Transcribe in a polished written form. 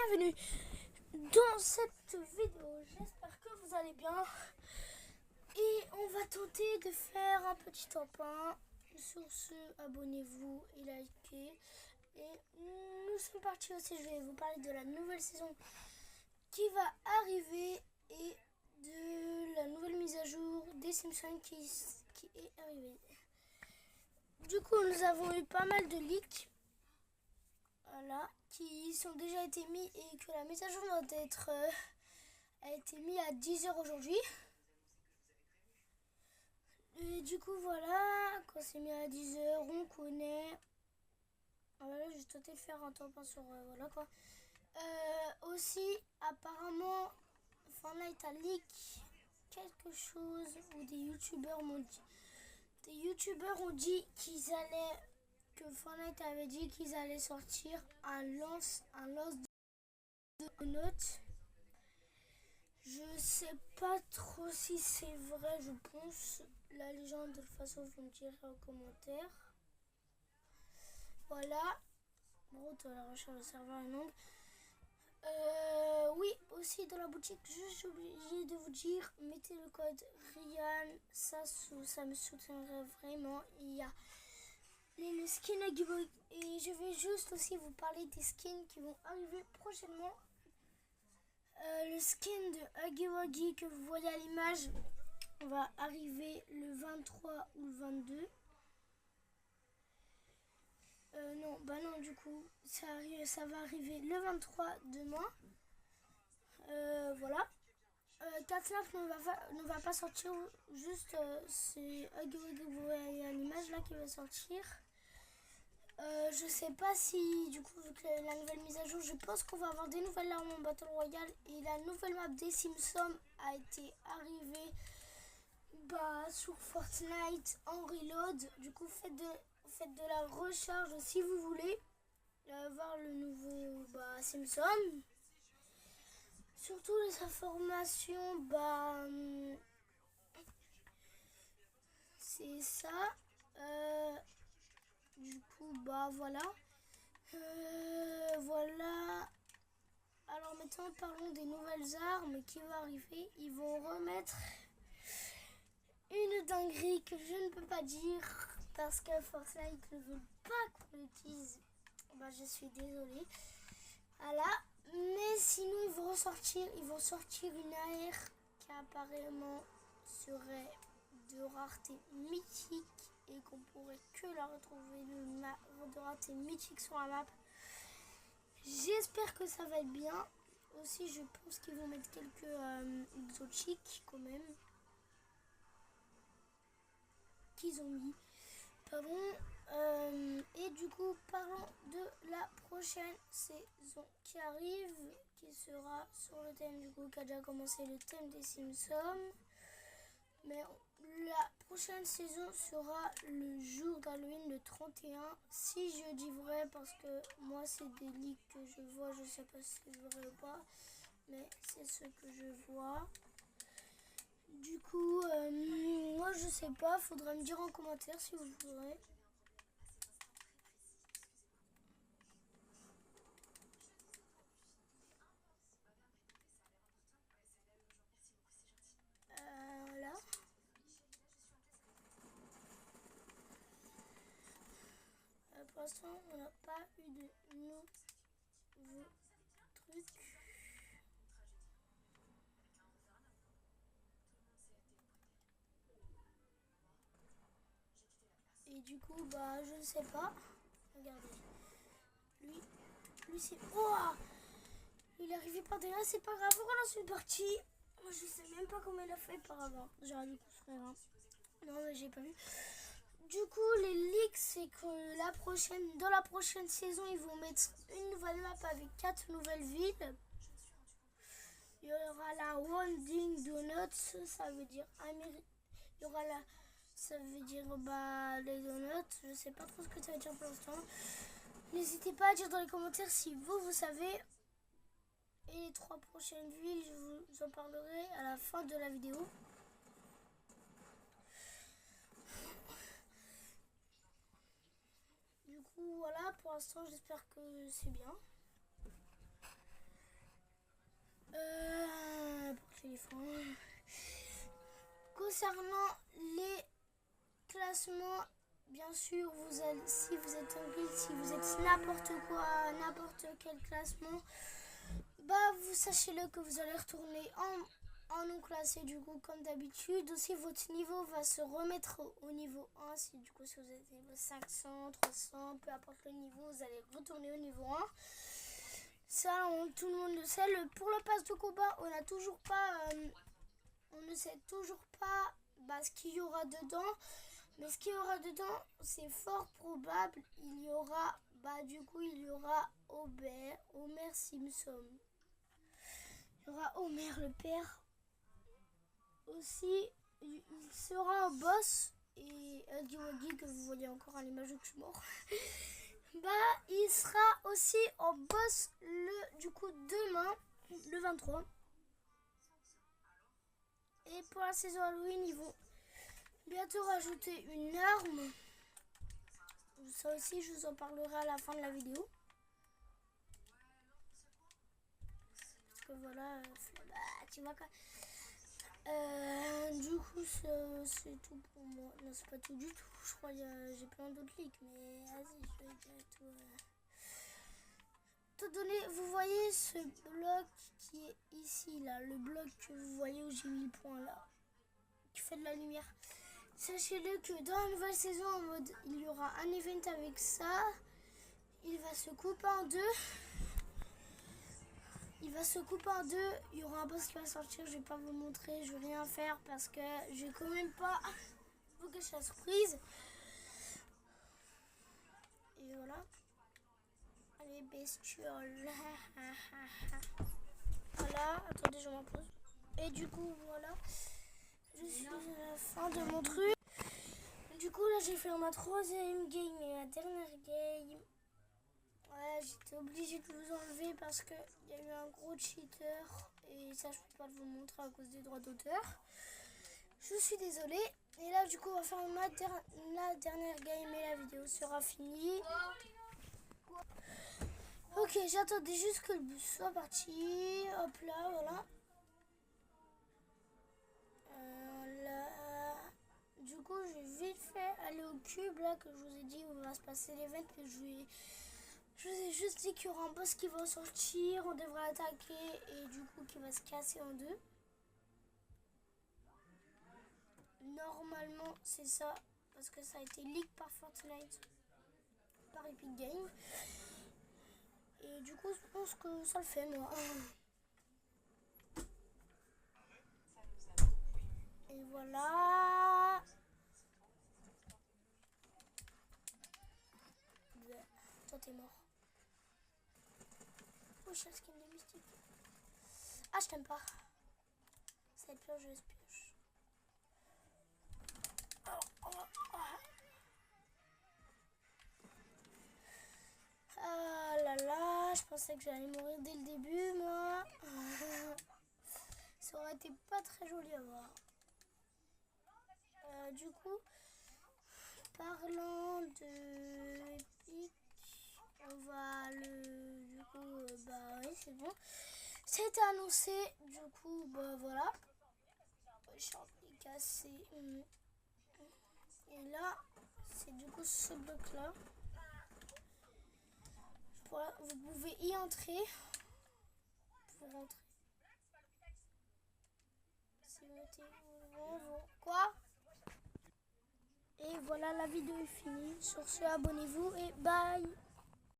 bienvenue dans cette vidéo. J'espère que vous allez bien. Et on va tenter de faire un petit top 1. Sur ce, abonnez-vous et likez. Et nous sommes partis aussi. Je vais vous parler de la nouvelle saison qui va arriver et de la nouvelle mise à jour des Simpsons qui est arrivée. Du coup, nous avons eu pas mal de leaks. Voilà, qui sont déjà été mis et que la mise à jour doit être a été mise à 10h aujourd'hui. Et du coup voilà, quand c'est mis à 10h, on connaît. Voilà, je vais tenter de faire un top 1 sur voilà quoi. Aussi, apparemment, Fortnite a leak quelque chose où des youtubeurs m'ont dit. Des youtubeurs ont dit qu'ils allaient. Que Fortnite avait dit qu'ils allaient sortir un lance de notes. Je sais pas trop si c'est vrai, je pense. La légende, de toute façon, vous me direz en commentaire. Voilà. Bon, la recherche de serveur est longue. Oui, aussi dans la boutique, je suis obligée de vous dire, mettez le code Ryan, ça me soutiendrait vraiment. Il y a les skins Huggy Wuggy et je vais juste aussi vous parler des skins qui vont arriver prochainement. Le skin de Huggy Wuggy que vous voyez à l'image va arriver le 23 ou le 22. Non, du coup, ça va arriver le 23 demain. Voilà. 4 ne va pas sortir, juste c'est Huggy Wuggy que vous voyez à l'image là qui va sortir. Je sais pas si du coup vu que la nouvelle mise à jour, je pense qu'on va avoir des nouvelles armes en Battle Royale et la nouvelle map des Simpsons a été arrivée sur Fortnite en reload. Du coup faites de la recharge si vous voulez voir le nouveau Simpson. Surtout les informations c'est ça. Du coup voilà. Voilà. Alors maintenant parlons des nouvelles armes qui vont arriver. Ils vont remettre une dinguerie que je ne peux pas dire parce que Fortnite ne veut pas qu'on l'utilise. Je suis désolée. Voilà. Mais sinon ils vont sortir une AR qui apparemment serait de rareté mythique et qu'on pourrait que la retrouver de rareté mythique sur la map. J'espère que ça va être bien. Aussi, je pense qu'ils vont mettre quelques exotiques quand même. Qu'ils ont mis. Pardon. Et du coup, parlons de la prochaine saison qui arrive. Qui sera sur le thème du coup, qui a déjà commencé le thème des Simpsons. Mais la prochaine saison sera le jour d'Halloween, le 31. Si je dis vrai, parce que moi c'est des leaks que je vois, je sais pas si c'est vrai ou pas, mais c'est ce que je vois. Du coup, moi je sais pas, faudra me dire en commentaire si vous voudrez. Là. Pour l'instant, on n'a pas eu de nouveaux trucs. Et du coup, je ne sais pas. Regardez. Lui c'est... Oh, il est arrivé par derrière, c'est pas grave, on relance une partie. Moi, je sais même pas comment il a fait par avant. J'aurais dû construire un. Non, mais j'ai pas vu. Du coup, les leaks, c'est que dans la prochaine saison, ils vont mettre une nouvelle map avec 4 nouvelles villes. Il y aura la Wonding Donuts, ça veut dire il y aura ça veut dire les donuts. Je sais pas trop ce que ça veut dire pour l'instant. N'hésitez pas à dire dans les commentaires si vous savez. Et les 3 prochaines villes, je vous en parlerai à la fin de la vidéo. Du coup, voilà, pour l'instant, j'espère que c'est bien. concernant les classements, bien sûr, si vous êtes en guilde, si vous êtes n'importe quoi, n'importe quel classement, bah vous sachez-le que vous allez retourner en non classé du coup comme d'habitude. Aussi votre niveau va se remettre au niveau 1. Si du coup si vous êtes niveau 500, 300, peu importe le niveau, vous allez retourner au niveau 1. Ça, tout le monde le sait. Pour le pass de combat, on n'a toujours pas... on ne sait toujours pas ce qu'il y aura dedans. Mais ce qu'il y aura dedans, c'est fort probable. Il y aura... du coup, il y aura Homer Simpson. Il y aura Homer le père. Aussi, il sera un boss. Et Huggy Wuggy, que vous voyez encore à l'image où je suis mort. Il sera aussi en boss du coup demain, le 23. Et pour la saison Halloween, ils vont bientôt rajouter une arme. Ça aussi, je vous en parlerai à la fin de la vidéo. Parce que voilà, tu vois quoi. Du coup, c'est tout pour moi. Non, c'est pas tout du tout. Je crois que j'ai plein d'autres leaks, mais vas-y, je vais dire tout. Donné, vous voyez ce bloc qui est ici, là, le bloc que vous voyez où j'ai mis le point là, qui fait de la lumière. Sachez-le que dans la nouvelle saison, en mode, il y aura un event avec ça. Il va se couper en deux. Il y aura un boss qui va sortir. Je vais pas vous montrer, je vais rien faire parce que je vais quand même pas vous cacher la surprise. Et voilà. Allez, bestioles. Voilà, attendez, je m'en pose. Et du coup, voilà. Je suis à la fin de mon truc. Du coup, là, j'ai fait ma troisième game et la dernière game. Ouais, j'étais obligée de vous enlever parce qu'il y a eu un gros cheater. Et ça, je peux pas vous montrer à cause des droits d'auteur. Je suis désolée. Et là, du coup, on va faire la dernière game et la vidéo sera finie. Ok, j'attendais juste que le bus soit parti. Hop là, voilà. Là. Du coup, je vais vite fait aller au cube là que je vous ai dit où va se passer l'event. Je vous ai juste dit qu'il y aura un boss qui va sortir, on devrait attaquer et du coup qui va se casser en deux. Normalement c'est ça parce que ça a été leak par Fortnite, par Epic Games. Et du coup je pense que ça le fait moi. Et voilà. Toi t'es mort. Oh, je skin de mystique. Ah, je t'aime pas. Cette pioche, pioche. Ah là là, je pensais que j'allais mourir dès le début, moi. Ça aurait été pas très joli à voir. Du coup, parlant de Epic, on va du coup, oui, c'est bon. C'était annoncé, du coup, voilà. Champ est cassé. Et là, c'est du coup ce bloc-là. Vous pouvez y entrer. Pour rentrer. C'est noté. Quoi? Et voilà, la vidéo est finie. Sur ce, abonnez-vous et bye!